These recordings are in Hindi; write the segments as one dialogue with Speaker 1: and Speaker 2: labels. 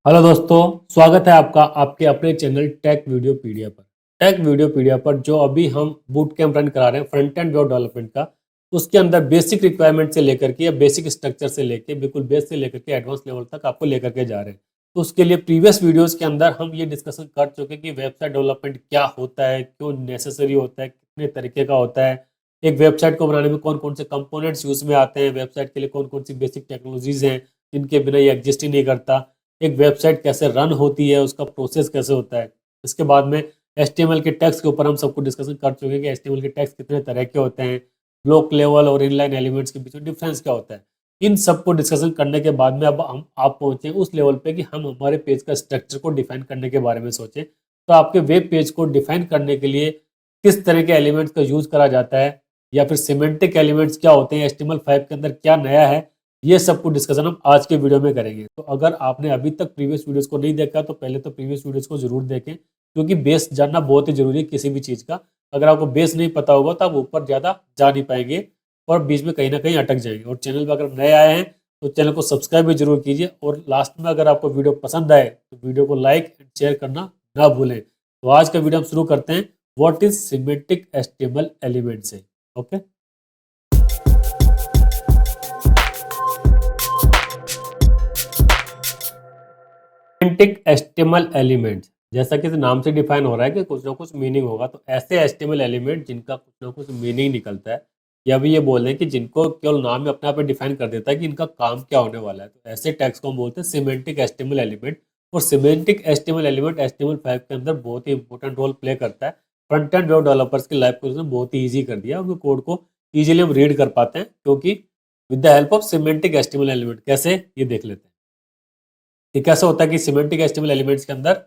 Speaker 1: हेलो दोस्तों, स्वागत है आपका आपके अपने चैनल टेक वीडियो पीडिया पर। टेक वीडियो पीडिया पर जो अभी हम बूट कैंप रन करा रहे हैं फ्रंट एंड वेब डेवलपमेंट का, उसके अंदर बेसिक रिक्वायरमेंट से लेकर के या बेसिक स्ट्रक्चर से लेके बिल्कुल बेस से लेकर के एडवांस लेवल तक आपको लेकर के जा रहे हैं। तो उसके लिए प्रीवियस वीडियोस के अंदर हम ये डिस्कशन कर चुके हैं कि वेबसाइट डेवलपमेंट क्या होता है, क्यों नेसेसरी होता है, कितने तरीके का होता है, एक वेबसाइट को बनाने में कौन कौन से कंपोनेंट्स यूज में आते हैं, वेबसाइट के लिए कौन कौन सी बेसिक टेक्नोलॉजीज हैं जिनके बिना ये एग्जिस्ट ही नहीं करता, एक वेबसाइट कैसे रन होती है, उसका प्रोसेस कैसे होता है। इसके बाद में एचटीएमएल के टैग्स के ऊपर हम सबको डिस्कशन कर चुके हैं कि एचटीएमएल के टैग्स कितने तरह के होते हैं, ब्लॉक लेवल और इनलाइन एलिमेंट्स के बीच में डिफरेंस क्या होता है। इन सबको डिस्कशन करने के बाद में अब हम आप पहुंचे उस लेवल पे कि हम हमारे पेज का स्ट्रक्चर को डिफाइन करने के बारे में सोचें। तो आपके वेब पेज को डिफाइन करने के लिए किस तरह के एलिमेंट्स का यूज करा जाता है, या फिर सिमेंटिक एलिमेंट्स क्या होते हैं, HTML5 के अंदर क्या नया है, ये सब कुछ डिस्कशन हम आज के वीडियो में करेंगे। तो अगर आपने अभी तक प्रीवियस वीडियोस को नहीं देखा तो पहले तो प्रीवियस वीडियोस को जरूर देखें, क्योंकि बेस जानना बहुत ही जरूरी है किसी भी चीज़ का। अगर आपको बेस नहीं पता होगा तो आप ऊपर ज़्यादा जा नहीं पाएंगे और बीच में कहीं ना कहीं अटक जाएंगे। और चैनल पर अगर नए आए हैं तो चैनल को सब्सक्राइब भी जरूर कीजिए, और लास्ट में अगर आपको वीडियो पसंद आए तो वीडियो को लाइक एंड शेयर करना ना भूलें। तो आज का वीडियो हम शुरू करते हैं। What is semantic HTML element से। ओके, सिमेंटिक HTML एलिमेंट्स, जैसा कि इस नाम से डिफाइन हो रहा है कि कुछ ना कुछ मीनिंग होगा, तो ऐसे HTML एलिमेंट जिनका कुछ ना कुछ मीनिंग निकलता है, या भी ये बोल रहे हैं कि जिनको केवल नाम ही अपने आप में डिफाइन कर देता है कि इनका काम क्या होने वाला है, तो ऐसे टैग्स को हम बोलते हैं सिमेंटिक HTML एलिमेंट। और सिमेंटिक HTML एलिमेंट HTML5 के अंदर बहुत ही इंपॉर्टेंट रोल प्ले करता है। फ्रंट एंड वेब डेवलपर्स की लाइफ को इसने बहुत ही ईजी कर दिया, उनके कोड को ईजिली हम रीड कर पाते हैं, क्योंकि with the help of semantic HTML element. कैसे, ये देख लेते हैं कि कैसे होता है कि सिमेंटिक HTML एलिमेंट्स के अंदर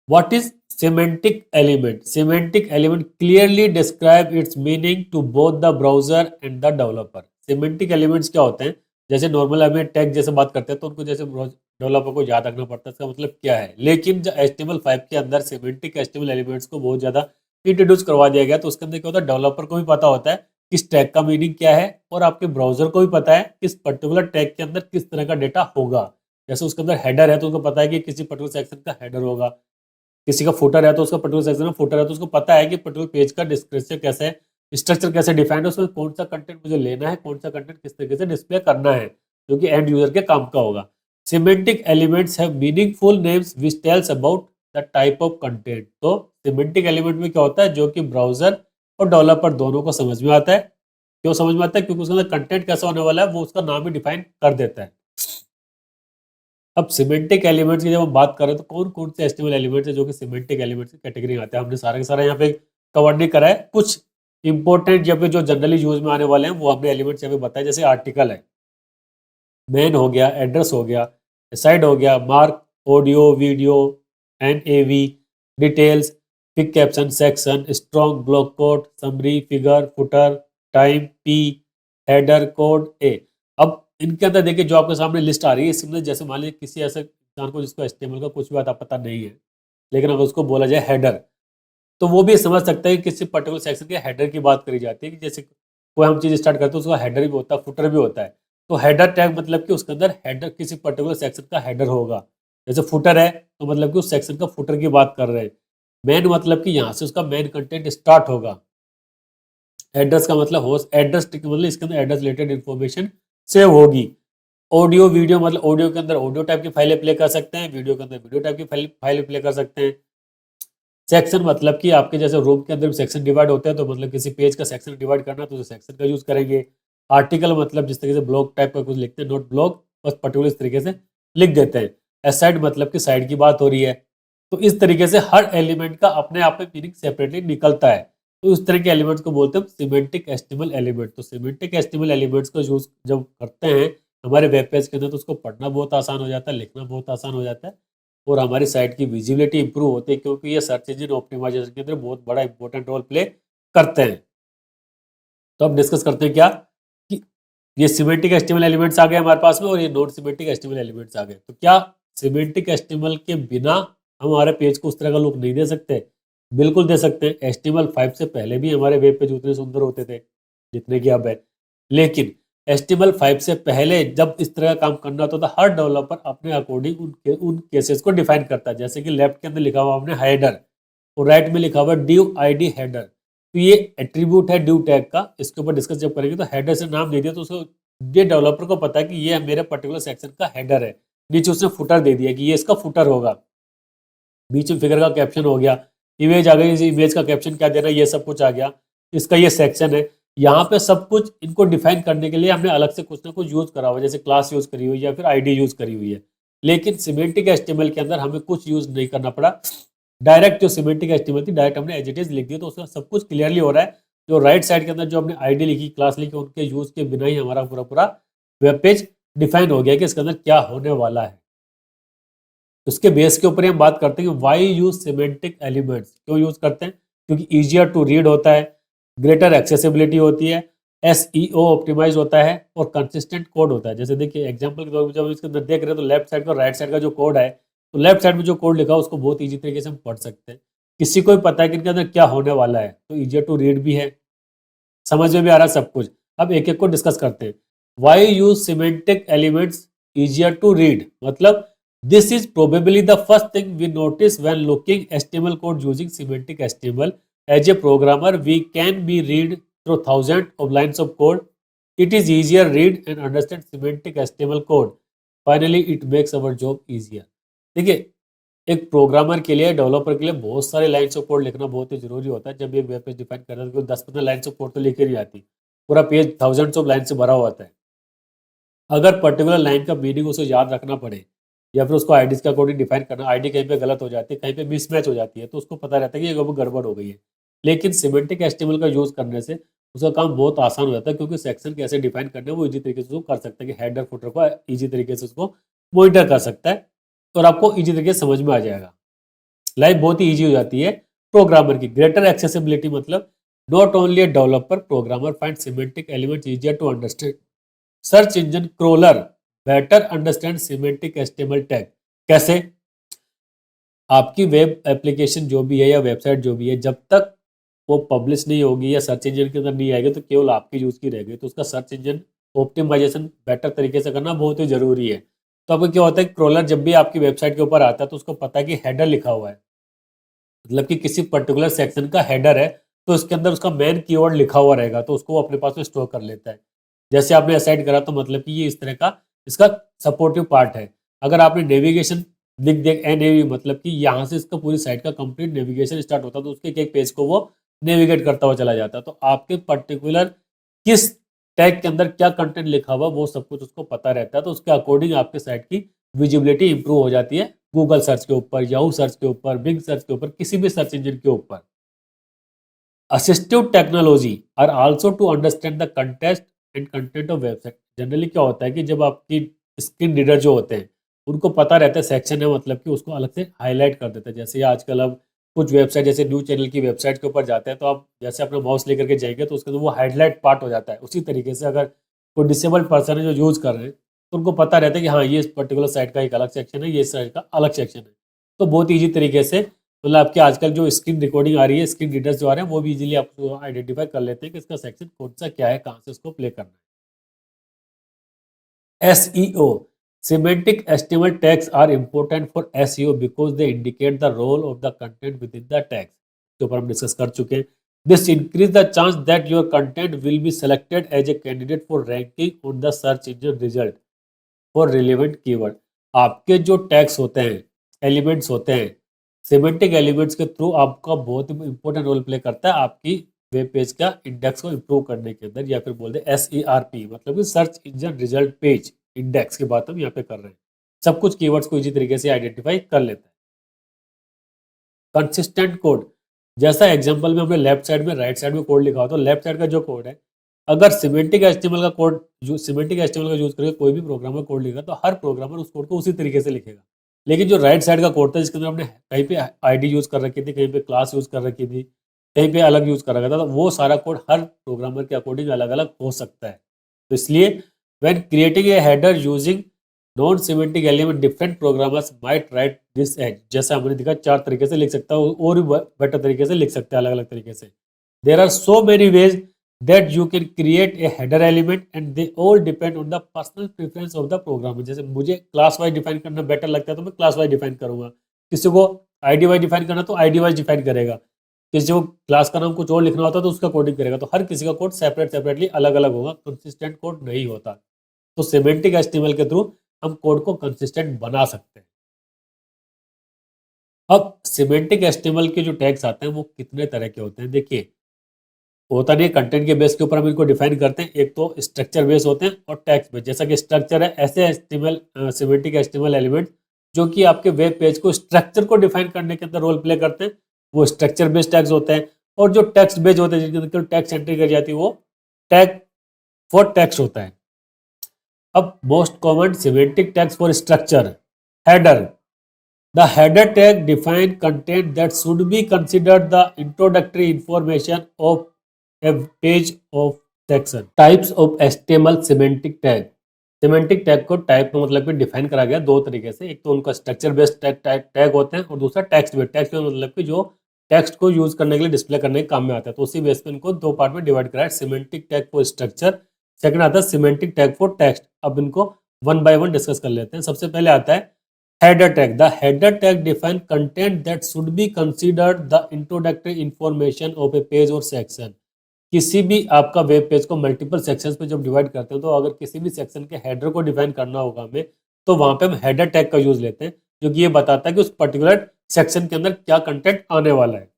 Speaker 1: what is semantic element. Semantic element clearly describe its meaning to both the browser and the developer. Semantic elements क्या होते हैं, जैसे नॉर्मल हमें टैग जैसे बात करते हैं तो उनको जैसे डेवलपर को याद रखना पड़ता है इसका मतलब क्या है, लेकिन जो HTML5 के अंदर सिमेंटिक HTML एलिमेंट्स को बहुत ज्यादा इंट्रोड्यूस करवा दिया गया, तो उसके अंदर क्या होता है, डेवलपर को भी पता होता है किस टैग का मीनिंग क्या है, और आपके ब्राउजर को भी पता है किस पर्टिकुलर टैग के अंदर किस तरह का डेटा होगा। जैसे उसके अंदर हेडर है तो उसको पता है कि किसी पर्टिकुलर सेक्शन का हेडर होगा, किसी का फुटर है तो उसका पर्टिकुलर सेक्शन में फुटर है तो उसको पता है कि पर्टिकुलर पेज का डिस्क्रिप्शन कैसे है, स्ट्रक्चर कैसे डिफाइंड है, उसमें कौन सा कंटेंट मुझे लेना है, कौन सा कंटेंट किस तरीके से डिस्प्ले करना है, जो कि एंड यूजर के काम का होगा। Semantic elements have meaningful names which tells about the type of content. तो सिमेंटिक एलिमेंट में क्या होता है, जो कि ब्राउजर और डेवलपर दोनों को समझ में आता है। क्यों समझ में आता है, क्योंकि उसके अंदर कंटेंट कैसा होने वाला है वो उसका नाम ही डिफाइन कर देता है। अब सिमेंटिक एलिमेंट्स की जब हम बात कर रहे हैं तो कौन कौन से एचटीएमएल एलिमेंट्स है जो कि सिमेंटिक एलिमेंट्स की कैटेगरी में आते हैं, हमने सारा के सारा यहाँ पे कवर नहीं करा है। कुछ इंपॉर्टेंट या फिर जो जनरली यूज में आने वाले हैं वो हमने एलिमेंट्स यहाँ पे बताए, जैसे आर्टिकल है, मेन हो गया, एड्रेस हो गया, साइड हो गया, mark, audio video, NAV, details, pic caption, section, strong, block code, summary, figure, footer, time, P, header, code, A। अब इनके अंदर देखिए जो आपके सामने लिस्ट आ रही है, इसमें जैसे मान लीजिए किसी ऐसे इंसान को जिसको HTML का कुछ भी आता पता नहीं है, लेकिन अगर उसको बोला जाए हेडर, तो वो भी समझ सकता है कि किसी पर्टिकुलर सेक्शन के हेडर की बात करी जाती है, कि जैसे कोई हम चीज़ स्टार्ट करते हैं उसका हेडर भी होता है, फुटर भी होता है। तो हेडर टैग मतलब कि उसके अंदर हेडर किसी पर्टिकुलर सेक्शन का हेडर होगा। जैसे फुटर है तो मतलब कि उस सेक्शन का फुटर की बात कर रहे हैं। मेन मतलब कि यहाँ से उसका मेन कंटेंट स्टार्ट होगा। एड्रेस का मतलब होस्ट एड्रेस, मतलब इसके अंदर एड्रेस रिलेटेड इन्फॉर्मेशन सेव होगी। ऑडियो वीडियो मतलब ऑडियो के अंदर ऑडियो टाइप की फाइलें प्ले कर सकते हैं, वीडियो के अंदर वीडियो टाइप की फाइलें प्ले कर सकते हैं। सेक्शन मतलब कि आपके जैसे रूम के अंदर सेक्शन डिवाइड होते हैं, तो मतलब किसी पेज का सेक्शन डिवाइड करना तो सेक्शन का यूज करेंगे। आर्टिकल मतलब जिस तरीके से ब्लॉग टाइप का कुछ लिखते हैं, नोट ब्लॉग, बस पर्टिकुलर इस तरीके से लिख देते हैं। एसाइड मतलब कि साइड की बात हो रही है। तो इस तरीके से हर एलिमेंट का अपने आप में मीनिंग सेपरेटली निकलता है। तो इस तरह के एलिमेंट्स को बोलते हैं सिमेंटिक HTML एलिमेंट। तो सिमेंटिक HTML एलिमेंट्स को यूज जब करते हैं हमारे वेब पेज के अंदर, तो उसको पढ़ना बहुत आसान हो जाता है, लिखना बहुत आसान हो जाता है, और हमारी साइट की विजिबिलिटी इंप्रूव होती है, क्योंकि ये सर्च इंजन ऑप्टिमाइजेशन के अंदर बहुत बड़ा इंपॉर्टेंट रोल प्ले करते हैं। तो अब डिस्कस करते हैं क्या, कि ये सिमेंटिक HTML एलिमेंट्स आ गए हमारे पास में और ये नॉन सिमेंटिक HTML एलिमेंट्स आ गए। तो क्या सिमेंटिक HTML के बिना हम हमारे पेज को उस तरह का लुक नहीं दे सकते? बिल्कुल दे सकते हैं। HTML5 से पहले भी हमारे वेब पेज उतने सुंदर होते थे जितने कि अब है, लेकिन HTML5 से पहले जब इस तरह का काम करना होता था, हर डेवलपर अपने अकॉर्डिंग उन केसेस को डिफाइन करता है। जैसे कि लेफ्ट के अंदर लिखा हुआ हमने हेडर और राइट में लिखा हुआ ड्यू आईडी हेडर, तो ये एट्रीब्यूट है ड्यू टैग का। इसके ऊपर डिस्कस जब करेंगे तो हेडर से नाम दे दिया तो उसको ये डेवलपर को पता है कि ये मेरे पर्टिकुलर सेक्शन का हेडर है। नीचे उसने फुटर दे दिया कि ये इसका फुटर होगा। बीच में फिगर का कैप्शन हो गया, इमेज आ गई, इस इमेज का कैप्शन क्या देना है ये सब कुछ आ गया, इसका ये सेक्शन है। यहाँ पे सब कुछ इनको डिफाइन करने के लिए हमने अलग से कुछ ना कुछ यूज करा हुआ है, जैसे क्लास यूज करी हुई है या फिर आईडी यूज करी हुई है। लेकिन सिमेंटिक एचटीएमएल के अंदर हमें कुछ यूज नहीं करना पड़ा, डायरेक्ट जो सिमेंटिक एचटीएमएल थी डायरेक्ट हमने एज इट इज लिख दिया, तो उसमें सब कुछ क्लियरली हो रहा है। जो राइट साइड के अंदर जो हमने आईडी लिखी, क्लास लिखी, उनके यूज के बिना ही हमारा पूरा पूरा वेब पेज डिफाइन हो गया कि इसके अंदर क्या होने वाला है। उसके बेस के ऊपर हम बात करते हैं कि वाई यूज सिमेंटिक एलिमेंट्स, क्यों यूज करते हैं? क्योंकि ईजियर टू रीड होता है, ग्रेटर एक्सेसिबिलिटी होती है, एसईओ ऑप्टिमाइज होता है और कंसिस्टेंट कोड होता है। जैसे देखिए एग्जांपल के तौर पर जब इसके अंदर देख रहे हैं तो लेफ्ट साइड का राइट साइड का जो कोड है, तो लेफ्ट साइड में जो कोड लिखा है उसको बहुत ईजी तरीके से हम पढ़ सकते हैं। किसी को भी पता है कि इनके अंदर क्या होने वाला है, तो ईजियर टू रीड भी है, समझ में भी आ रहा है सब कुछ। अब एक एक को डिस्कस करते हैं। Why use semantic elements easier to read, मतलब this is probably the first thing we notice when looking HTML code using semantic HTML. As a programmer, we can be read through thousands of lines of code. It is easier read and understand semantic HTML code. Finally, it makes our job easier. देखिए, एक प्रोग्रामर के लिए, डेवलपर के लिए बहुत सारे लाइन्स ऑफ कोड लिखना बहुत ही जरूरी होता है। जब एक वेब पेज डिफाइन कर रहा है तो 10-15 लाइन्स ऑफ कोड तो लिख नहीं आती, पूरा पेज थाउजेंड्स ऑफ लाइन से भरा हुआ होता है। अगर पर्टिकुलर लाइन का मीनिंग उसे याद रखना पड़े या फिर उसको आईडीज के अकॉर्डिंग डिफाइन करना, आईडी कहीं पे गलत हो जाती है, कहीं पे मिसमैच हो जाती है, तो उसको पता रहता है कि ये गड़बड़ हो गई है। लेकिन सिमेंटिक एचटीएमएल का यूज करने से उसका काम बहुत आसान हो जाता है, क्योंकि सेक्शन कैसे डिफाइन करने हैं वो इजी तरीके से उसको कर सकता है कि हेडर फुटर को इजी तरीके से उसको मॉनिटर कर सकता है और आपको इजी तरीके से समझ में आ जाएगा। लाइफ बहुत ही ईजी हो जाती है प्रोग्रामर की। ग्रेटर एक्सेसिबिलिटी मतलब not only a developer, programmer find semantic elements easier to understand. Search engine crawler better understand semantic HTML tag. कैसे? आपकी वेब एप्लीकेशन जो भी है या वेबसाइट जो भी है, जब तक वो पब्लिश नहीं होगी या सर्च इंजन के अंदर नहीं आएगी तो केवल आपकी यूज की रहेगी। तो उसका सर्च इंजन ऑप्टिमाइजेशन बेटर तरीके से करना बहुत ही जरूरी है। तो आपको क्या होता है, क्रोलर जब भी आपकी वेबसाइट के ऊपर आता है तो उसको पता है कि हेडर लिखा हुआ है, मतलब कि किसी पर्टिकुलर सेक्शन का हेडर है, तो उसके अंदर उसका मेन कीवर्ड लिखा हुआ रहेगा, तो उसको वो अपने पास में स्टोर कर लेता है। जैसे आपने असाइन करा तो मतलब कि ये इस तरह का इसका सपोर्टिव पार्ट है। अगर आपने नेविगेशन लिख दिया एनएवी, मतलब कि यहाँ से इसका पूरी साइट का कंप्लीट नेविगेशन स्टार्ट होता है, तो उसके एक पेज को वो नेविगेट करता हुआ चला जाता है। तो आपके पर्टिकुलर किस टैग के अंदर क्या कंटेंट लिखा हुआ वो सब कुछ उसको पता रहता है, तो उसके अकॉर्डिंग आपके साइट की विजिबिलिटी इंप्रूव हो जाती है गूगल सर्च के ऊपर, याहू सर्च के ऊपर, बिंग सर्च के ऊपर, किसी भी सर्च इंजन के ऊपर। Assistive technology are also to understand the contest and content of website. Generally क्या होता है कि जब आपकी स्क्रीन रीडर जो होते हैं उनको पता रहता है सेक्शन है, मतलब कि उसको अलग से हाईलाइट कर देते हैं। जैसे आजकल अब कुछ वेबसाइट जैसे न्यूज चैनल की वेबसाइट के ऊपर जाते हैं तो आप जैसे अपना माउस लेकर के जाएंगे तो उसके अंदर वो हाईलाइट पार्ट हो जाता है। उसी तरीके से अगर कोई डिसेबल्ड पर्सन है जो यूज़ कर रहे हैं तो उनको पता रहता है कि हाँ ये इस पर्टिकुलर साइट का एक अलग सेक्शन है, ये इस साइट का अलग सेक्शन है। तो बहुत ईजी तरीके से, मतलब आपके आजकल जो स्क्रीन रिकॉर्डिंग आ रही है, स्क्रीन रीडर्स जो आ रहे हैं वो भी इजीली आपको आइडेंटिफाई कर लेते हैं कि इसका सेक्शन कौन सा क्या है, कहाँ से उसको प्ले करना है। SEO, semantic HTML tags are important for SEO because they indicate the role of the content within the tags। के ऊपर हम डिस्कस कर चुके हैं। This increase the chance that your content will be selected as a candidate for ranking on the search engine result for relevant keyword। आपके जो टैग्स होते हैं, एलिमेंट्स होते हैं, सेमेंटिक एलिमेंट्स के थ्रू आपका बहुत इंपॉर्टेंट रोल प्ले करता है आपकी वेब पेज का इंडेक्स को इंप्रूव करने के अंदर, या फिर बोल दे SERP, मतलब कि search engine result page index की बात हम यहाँ पे कर रहे हैं। सब कुछ कीवर्ड्स को इजी तरीके से आइडेंटिफाई कर लेता है। कंसिस्टेंट कोड, जैसा एग्जांपल में हमने लेफ्ट साइड में राइट साइड में कोड लिखा हो, तो लेफ्ट साइड का जो कोड है, अगर सिमेंटिक एचटीएमएल का कोड सिमेंटिक एचटीएमएल का यूज करके कोई भी प्रोग्रामर कोड लिखेगा तो हर प्रोग्रामर उस कोड को उसी तरीके से लिखेगा। लेकिन जो राइट साइड का कोड था जिसके अंदर हमने कहीं पे आईडी यूज कर रखी थी, कहीं पे क्लास यूज कर रखी थी, कहीं पे अलग यूज कर रखा था, तो वो सारा कोड हर प्रोग्रामर के अकॉर्डिंग अलग अलग हो सकता है। तो इसलिए when creating a header using non semantic element different programmers might write this as, जैसा हमने दिखा 4 तरीके से लिख सकता है और भी बेटर तरीके से लिख सकते हैं, अलग अलग तरीके से। There are so many ways that you can create a header element and they all depend on the personal preference of the programmer. जैसे मुझे क्लास वाइज डिफाइन करना बेटर लगता है तो मैं क्लास वाइज डिफाइन करूंगा, किसी को आईडी वाइज डिफाइन करना तो आईडी वाइज डिफाइन करेगा, किसी को क्लास का नाम कुछ और लिखना होता है तो उसका कोडिंग करेगा। तो हर किसी का कोड सेपरेटली अलग अलग होगा, कंसिस्टेंट कोड नहीं होता। तो सिमेंटिक एचटीएमएल के थ्रू हम कोड को कंसिस्टेंट बना सकते हैं। अब सिमेंटिक एचटीएमएल के जो टैग्स आते हैं वो कितने तरह के होते हैं, देखिए होता नहीं, कंटेंट के बेस के ऊपर हम इनको डिफाइन करते हैं। एक तो स्ट्रक्चर बेस होते हैं और टेक्स्ट बेस। जैसा कि स्ट्रक्चर है, ऐसे एचटीएमएल सिमेंटिक एचटीएमएल एलिमेंट जो कि आपके वेब पेज को स्ट्रक्चर को डिफाइन करने के अंदर रोल प्ले करते हैं, वो स्ट्रक्चर बेस्ड टैग्स होते हैं। और जो टेक्स्ट बेस्ड होते हैं जिनके अंदर टेक्स्ट एंट्री कर जाती है वो टैग फॉर टेक्स्ट होता है। अब most common semantic tags for structure, header. The header tag define content that should be considered the introductory information of a page of section. Types of HTML semantic tag. Semantic tag को टाइप का मतलब कि डिफाइन करा गया दो तरीके से, एक तो उनका स्ट्रक्चर बेस्ड टैग होते हैं और दूसरा टेक्स्ट बेस्ड। टेक्स्ट बेस्ड मतलब कि जो टेक्स्ट को यूज करने के लिए डिस्प्ले करने के काम में आता है। तो उसी बेस पे इनको दो पार्ट में डिवाइड करा है, semantic tag for structure, second आता है सिमेंटिक टैग फॉर टेक्स्ट। अब इनको वन बाय वन डिस्कस कर लेते हैं। सबसे पहले आता है header tag. The header tag define content that should be considered the introductory information of a page or section. किसी भी आपका वेब पेज को मल्टीपल सेक्शंस में जब डिवाइड करते हैं तो अगर किसी भी सेक्शन के हेडर को डिफाइन करना होगा हमें, तो वहां पे हम हेडर टैग का यूज लेते हैं, जो कि ये बताता है कि उस पर्टिकुलर सेक्शन के अंदर क्या कंटेंट आने वाला है।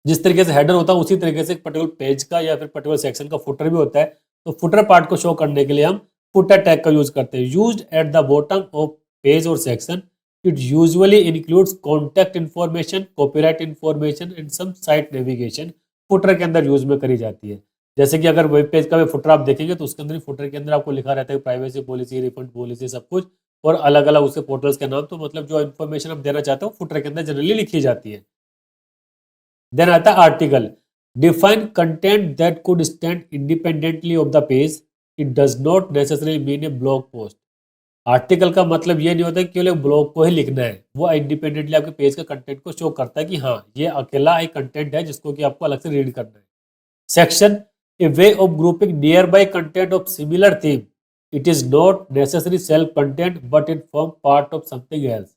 Speaker 1: जिस तरीके से हेडर होता है उसी तरीके से पर्टिकुलर पेज का या फिर पर्टिकुलर सेक्शन का फुटर भी होता है। तो फुटर पार्ट को शो करने के लिए हम फुटर टैग का यूज करते हैं। Used at the bottom of page और section, it usually includes contact information, copyright information and some site navigation। Footer के अंदर यूज में करी जाती है। जैसे कि अगर वेब पेज का फुटर आप देखेंगे तो उसके अंदर फुटर के अंदर आपको लिखा रहता है प्राइवेसी पॉलिसी, रिफंड पॉलिसी, सब कुछ, और अलग अलग उसके पोर्टल्स के नाम। तो मतलब जो इन्फॉर्मेशन आप देना चाहते हो फुटर के अंदर जनरली लिखी जाती है। देन आता है article. Define content that could stand independently of the page, it does not necessarily mean A blog post. Article का मतलब ये नहीं होता कि केवल ब्लॉग को ही लिखना है, वो इंडिपेंडेंटली आपके पेज का कंटेंट को शो करता है कि हाँ ये अकेला एक कंटेंट है जिसको कि आपको अलग से रीड करना है। Section, A way of grouping near by content of similar theme, it is not necessary self content but it form part of something else.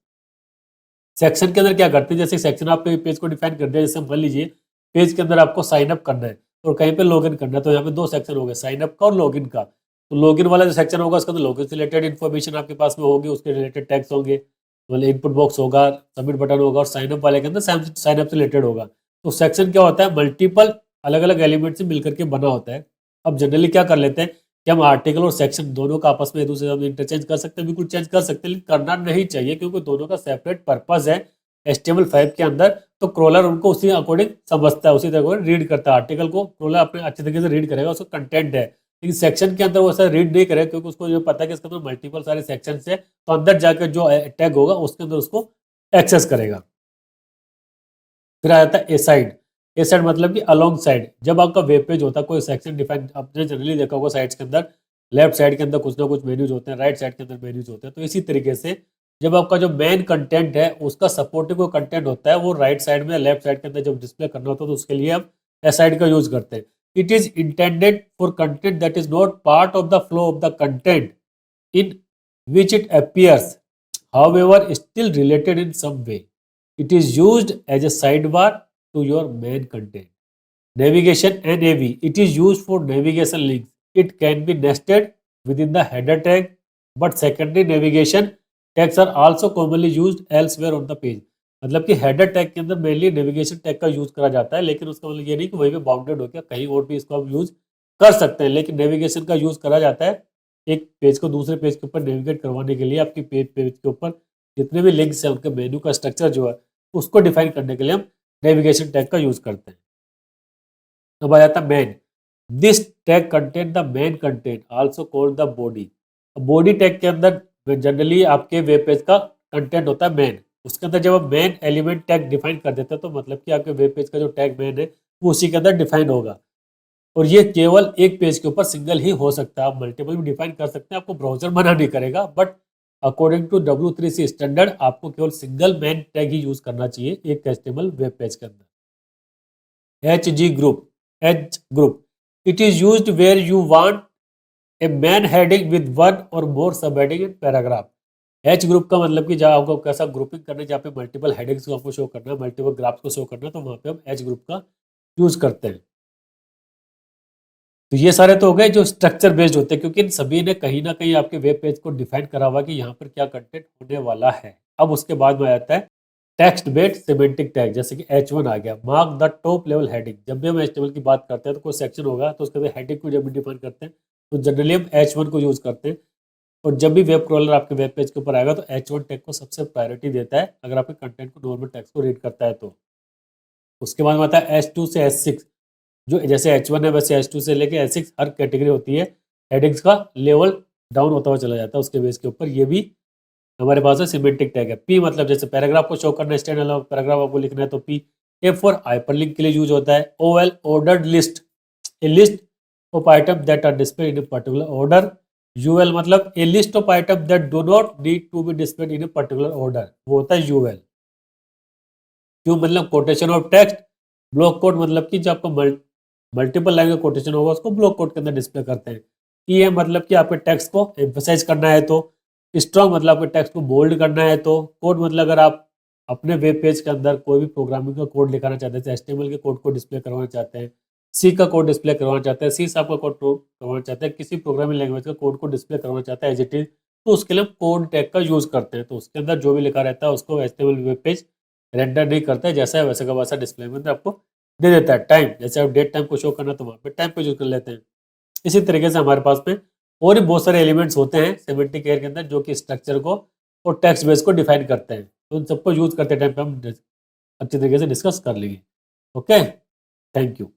Speaker 1: Section के अंदर क्या करते हैं, जैसे सेक्शन आप पेज को डिफाइन कर दिया, जैसे मान लीजिए पेज के अंदर आपको साइन अप करना है और कहीं पे लॉगिन करना है, तो यहाँ पे दो सेक्शन हो गए, साइन अप का और लॉगिन का। तो लॉगिन वाला जो सेक्शन होगा उसके अंदर लॉगिन से रिलेटेड इन्फॉर्मेशन आपके पास में होगी, उसके रिलेटेड टैग्स होंगे, मतलब इनपुट बॉक्स होगा, सबमिट बटन होगा, और साइन अप वाले के अंदर साइन अप से रिलेटेड होगा। तो सेक्शन क्या होता है, मल्टीपल अलग अलग एलिमेंट से मिलकर के बना होता है। अब जनरली क्या कर लेते हैं कि हम आर्टिकल और सेक्शन दोनों का आपस में एक दूसरे से इंटरचेंज कर सकते हैं, बिल्कुल चेंज कर सकते हैं, लेकिन करना नहीं चाहिए क्योंकि दोनों का सेपरेट पर्पज है HTML5 के अंदर। तो क्रोलर उनको उसी अकॉर्डिंग समझता है, उसी तरह रीड करता है। आर्टिकल को क्रोलर अपने अच्छे तरीके से रीड करेगा, उसका कंटेंट है, लेकिन सेक्शन के अंदर वो ऐसा रीड नहीं करेगा क्योंकि उसको जो पता है कि इसके अंदर मल्टीपल सारे सेक्शन है। तो अंदर जाकर जो टैग होगा उसके अंदर उसको एक्सेस करेगा। फिर आ जाता है ए साइड। ए साइड मतलब कि अलोंग साइड। जब आपका वेब पेज होता है, कोई सेक्शन डिफाइन, आपने जनरली देखा होगा साइट्स के अंदर लेफ्ट साइड के अंदर कुछ ना कुछ मेन्यूज होते हैं, राइट साइड के अंदर मेन्यूज होते हैं। तो इसी तरीके से जब आपका जो मेन कंटेंट है उसका सपोर्टिव कोई कंटेंट होता है, वो राइट साइड में लेफ्ट साइड के अंदर जब डिस्प्ले करना होता है तो उसके लिए हम ए साइड का यूज करते हैं। It is intended for content that is not part of the flow of the content in which it appears, however still related in some way. It is used as a sidebar to your main content. Navigation and AV. It is used for navigation links. It can be nested within the header tag, but secondary navigation tags are also commonly used elsewhere on the page. मतलब कि हेडर टैग के अंदर मेनली नेविगेशन टैग का यूज करा जाता है, लेकिन उसका मतलब ये नहीं कि वहीं पे बाउंडेड हो गया, कहीं और भी इसको हम यूज कर सकते हैं। लेकिन नेविगेशन का यूज करा जाता है एक पेज को दूसरे पेज के ऊपर नेविगेट करवाने के लिए। आपकी पेज के ऊपर जितने भी लिंक्स हैं उनके मेन्यू का स्ट्रक्चर जो है उसको डिफाइन करने के लिए हम नेविगेशन टैग का यूज करते हैं। अब आ जाता है main. This tag content the main content also called the body. Body tag के अंदर जनरली आपके वेब पेज का कंटेंट होता है मेन। उसके अंदर जब हम मेन एलिमेंट टैग डिफाइन कर देते हैं तो मतलब कि आपके वेब पेज का जो टैग मेन है वो उसी के अंदर डिफाइन होगा, और ये केवल एक पेज के ऊपर सिंगल ही हो सकता है। आप मल्टीपल भी डिफाइन कर सकते हैं, आपको ब्राउजर मना नहीं करेगा, but according to W3C standard आपको केवल सिंगल मेन टैग ही यूज करना चाहिए एक HTML वेब पेज के अंदर। H group. It is used where you want a main heading with one or more sub heading in paragraph. H group का मतलब कि जहाँ आपको कैसा ग्रुपिंग करना है, जहाँ पे मल्टीपल हेडिंग्स को आपको शो करना है, मल्टीपल ग्राफ्स को शो करना है, तो वहाँ पे हम एच ग्रुप का यूज करते हैं। तो ये सारे तो हो गए जो स्ट्रक्चर बेस्ड होते हैं, क्योंकि इन सभी ने कहीं ना कहीं आपके वेब पेज को डिफाइन करा हुआ कि यहाँ पर क्या कंटेंट होने वाला है। अब उसके बाद में आ जाता है टेक्स्ट बेस्ड सिमेंटिक टैग, जैसे कि H1 आ गया, mark the top level heading. जब भी हम HTML की बात करते हैं तो कोई सेक्शन होगा तो उसके अंदर हेडिंग को जब भी डिफाइन करते हैं तो जनरली हम H1 को यूज करते हैं। और जब भी वेब क्रॉलर आपके वेब पेज के ऊपर आएगा तो H1 टैग को सबसे प्रायोरिटी देता है, अगर आपके कंटेंट को नॉर्मल टेक्स्ट को रीड करता है तो। उसके बाद में आता है H2 से H6, जो जैसे H1 है वैसे H2 से लेके H6 हर कैटेगरी होती है, हेडिंग्स का लेवल डाउन होता हुआ चला जाता है उसके बेस के ऊपर। ये भी हमारे पास है सिमेंटिक टैग है। पी मतलब जैसे पैराग्राफ को शो करना है, स्टैंड अलोन पैराग्राफ आपको लिखना है तो पी। ए फॉर हाइपरलिंक के लिए यूज होता है। OL ordered list, a list of item that are displayed in a particular order. UL मतलब a list of item that do not need to be displayed in a particular order, वो होता है UL। क्यों मतलब quotation of text. Block code मतलब कि जो आपको मल्टीपल लाइन का कोटेशन होगा उसको ब्लॉक कोड के अंदर डिस्प्ले करते हैं। ये मतलब कि आपके टेक्स्ट को एम्फसाइज करना है तो। स्ट्रॉन्ग मतलब आपके टेक्स्ट को बोल्ड करना है तो। कोड मतलब अगर आप अपने वेब पेज के अंदर कोई भी प्रोग्रामिंग का कोड लिखाना चाहते हैं, HTML के कोड को डिस्प्ले करवाना चाहते हैं, सी का कोड डिस्प्ले करवाना चाहते हैं, सी शार्प का कोड करवाना चाहते हैं, किसी प्रोग्रामिंग लैंग्वेज का कोड को डिस्प्ले करवाना चाहते हैं एज इट इज, तो उसके लिए हम कोड टैग का यूज करते हैं। तो उसके अंदर जो भी लिखा रहता है उसको HTML वेब पेज रेंडर नहीं करता है, जैसा है वैसे का वैसा डिस्प्ले में आपको दे देता है। टाइम जैसे आप डेट टाइम को शो करना तो वहाँ पे टाइम पे यूज कर लेते हैं। इसी तरीके से हमारे पास में और भी बहुत सारे एलिमेंट्स होते हैं सिमेंटिक एयर के अंदर जो कि स्ट्रक्चर को और टेक्स्ट बेस को डिफाइन करते हैं। तो उन सबको यूज करते टाइम पे हम अच्छी तरीके से डिस्कस कर लेंगे। Okay, thank you.